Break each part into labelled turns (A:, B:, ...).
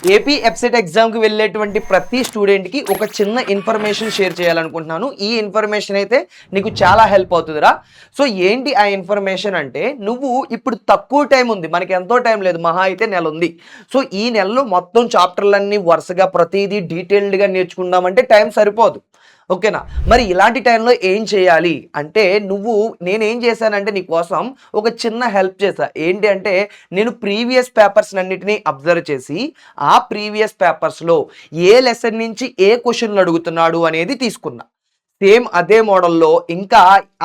A: AP ఎఫ్సెట్ ఎగ్జామ్కి వెళ్ళేటువంటి ప్రతి స్టూడెంట్కి ఒక చిన్న ఇన్ఫర్మేషన్ షేర్ చేయాలనుకుంటున్నాను. ఈ ఇన్ఫర్మేషన్ అయితే నీకు చాలా హెల్ప్ అవుతుందిరా. సో ఏంటి ఆ ఇన్ఫర్మేషన్ అంటే, నువ్వు ఇప్పుడు తక్కువ టైం ఉంది, మనకి ఎంతో టైం లేదు, మహా అయితే నెల ఉంది. సో ఈ నెలలో మొత్తం చాప్టర్లన్నీ వరుసగా ప్రతిదీ డీటెయిల్డ్గా నేర్చుకుందామంటే టైం సరిపోదు. ఓకేనా? మరి ఇలాంటి టైంలో ఏం చేయాలి అంటే, నేనేం చేశానంటే నీకోసం ఒక చిన్న హెల్ప్ చేశా. ఏంటి అంటే, నేను ప్రీవియస్ పేపర్స్ అన్నిటిని అబ్జర్వ్ చేసి ఆ ప్రీవియస్ పేపర్స్లో ఏ లెసన్ నుంచి ఏ క్వశ్చన్లు అడుగుతున్నాడు అనేది తీసుకున్నా. సేమ్ అదే మోడల్లో ఇంకా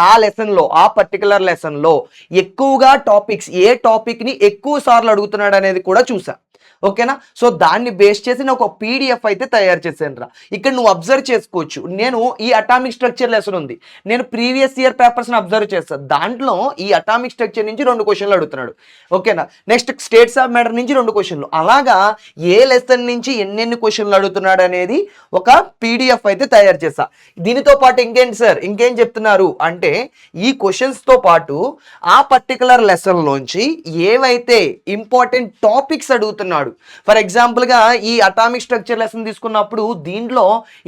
A: ఆ లెసన్లో, ఆ పర్టికులర్ లెసన్లో ఎక్కువగా టాపిక్స్, ఏ టాపిక్ని ఎక్కువ సార్లు అడుగుతున్నాడు అనేది కూడా చూసా. ఓకేనా? సో దాన్ని బేస్ చేసి నేను ఒక పీడిఎఫ్ అయితే తయారు చేశాను రా. ఇక్కడ నువ్వు అబ్జర్వ్ చేసుకోవచ్చు, నేను ఈ అటామిక్ స్ట్రక్చర్ లెసన్ ఉంది, నేను ప్రీవియస్ ఇయర్ పేపర్స్ని అబ్జర్వ్ చేస్తాను. దాంట్లో ఈ అటామిక్ స్ట్రక్చర్ నుంచి 2 క్వశ్చన్లు అడుగుతున్నాడు. ఓకేనా? నెక్స్ట్ స్టేట్స్ ఆఫ్ మ్యాటర్ నుంచి 2 క్వశ్చన్లు. అలాగా ఏ లెసన్ నుంచి ఎన్నెన్ని క్వశ్చన్లు అడుగుతున్నాడు అనేది ఒక పీడిఎఫ్ అయితే తయారు చేశా. దీనితో పాటు ఇంకేంటి సార్, ఇంకేం చెప్తున్నారు అంటే, ఈ క్వశ్చన్స్తో పాటు ఆ పర్టికులర్ లెసన్లోంచి ఏవైతే ఇంపార్టెంట్ టాపిక్స్ అడుగుతున్నాడు. ఫర్ ఎగ్జాంపుల్గా ఈ అటామిక్ స్ట్రక్చర్ లెసన్ తీసుకున్నప్పుడు దీంట్లో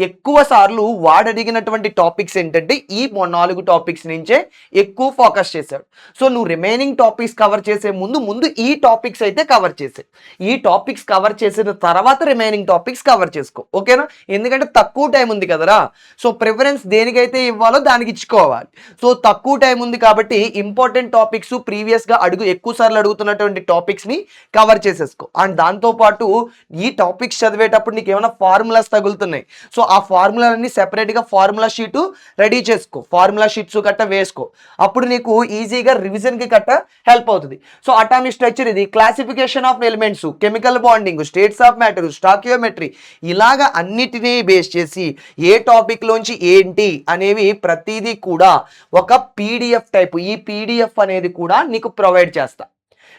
A: ఎక్కువ సార్లు వాడు అడిగినటువంటి టాపిక్స్ ఏంటంటే ఈ 4 టాపిక్స్ నుంచే ఎక్కువ ఫోకస్ చేశాడు. సో నువ్వు రిమైనింగ్ టాపిక్స్ కవర్ చేసే ముందు ఈ టాపిక్స్ అయితే కవర్ చేసే, ఈ టాపిక్స్ కవర్ చేసిన తర్వాత రిమైనింగ్ టాపిక్స్ కవర్ చేసుకో. ఓకేనా? ఎందుకంటే తక్కువ టైం ఉంది కదరా. సో ప్రిఫరెన్స్ దేనికైతే ఇవ్వాలో దానికి ఇచ్చుకోవాలి. సో తక్కువ టైం ఉంది కాబట్టి ఇంపార్టెంట్ టాపిక్స్, ప్రీవియస్గా ఎక్కువ సార్లు అడుగుతున్నటువంటి టాపిక్స్ని కవర్ చేసేసుకో. అండ్ దాంతోపాటు ఈ టాపిక్స్ చదివేటప్పుడు నీకు ఏమైనా ఫార్ములాస్ తగులుతున్నాయి, సో ఆ ఫార్ములాలన్నీ సెపరేట్గా ఫార్ములా షీటు రెడీ చేసుకో, ఫార్ములా షీట్స్ గట్ట వేసుకో. అప్పుడు నీకు ఈజీగా రివిజన్కి గట్ట హెల్ప్ అవుతుంది. సో అటామిక్ స్ట్రక్చర్ ఇది, classification of elements, chemical bonding, states of matter, stoichiometry, ఇలాగా అన్నిటినీ బేస్ చేసి ఏ టాపిక్లోంచి ఏంటి అనేవి ప్రతిదీ కూడా ఒక పీడిఎఫ్ టైపు, ఈ పీడిఎఫ్ అనేది కూడా నీకు ప్రొవైడ్ చేస్తా.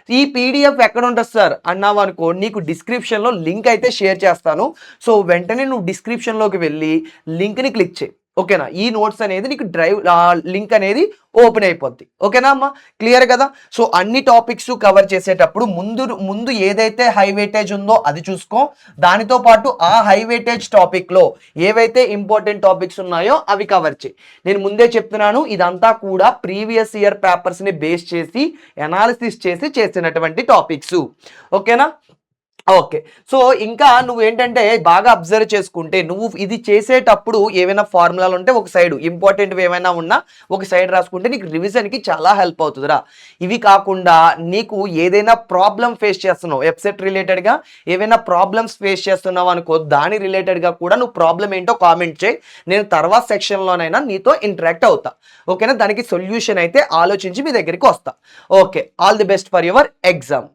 A: ఈ పీడిఎఫ్ ఎక్కడ ఉంటుంది సార్ అన్నావు అనుకో, నీకు డిస్క్రిప్షన్లో లింక్ అయితే షేర్ చేస్తాను. సో వెంటనే నువ్వు డిస్క్రిప్షన్లోకి వెళ్ళి లింక్ని క్లిక్ చేయి. ఓకేనా? ఈ నోట్స్ అనేది నీకు లింక్ అనేది ఓపెన్ అయిపోద్ది. ఓకేనా అమ్మా? క్లియర్ కదా? సో అన్ని టాపిక్స్ కవర్ చేసేటప్పుడు ముందు ఏదైతే హై వెయిటేజ్ ఉందో అది చూసుకో. దానితో పాటు ఆ హై వెయిటేజ్ టాపిక్లో ఏవైతే ఇంపార్టెంట్ టాపిక్స్ ఉన్నాయో అవి కవర్ చేయి. నేను ముందే చెప్తున్నాను, ఇదంతా కూడా ప్రీవియస్ ఇయర్ పేపర్స్ని బేస్ చేసి అనాలిసిస్ చేసి చేసినటువంటి టాపిక్స్. ఓకేనా? ఓకే. సో ఇంకా నువ్వేంటంటే బాగా అబ్జర్వ్ చేసుకుంటే, నువ్వు ఇది చేసేటప్పుడు ఏవైనా ఫార్ములాలు ఉంటే ఒక సైడు, ఇంపార్టెంట్వి ఏమైనా ఉన్నా ఒక సైడ్ రాసుకుంటే నీకు రివిజన్కి చాలా హెల్ప్ అవుతుందిరా. ఇవి కాకుండా నీకు ఏదైనా ప్రాబ్లం ఫేస్ చేస్తున్నావు, ఎఫ్సెట్ రిలేటెడ్గా ఏవైనా ప్రాబ్లమ్స్ ఫేస్ చేస్తున్నావు అనుకో, దాని రిలేటెడ్గా కూడా నువ్వు ప్రాబ్లం ఏంటో కామెంట్ చేయి. నేను తర్వాత సెక్షన్లోనైనా నీతో ఇంటరాక్ట్ అవుతా. ఓకేనా? దానికి సొల్యూషన్ అయితే ఆలోచించి మీ దగ్గరికి వస్తా. Okay, all the best for your exam.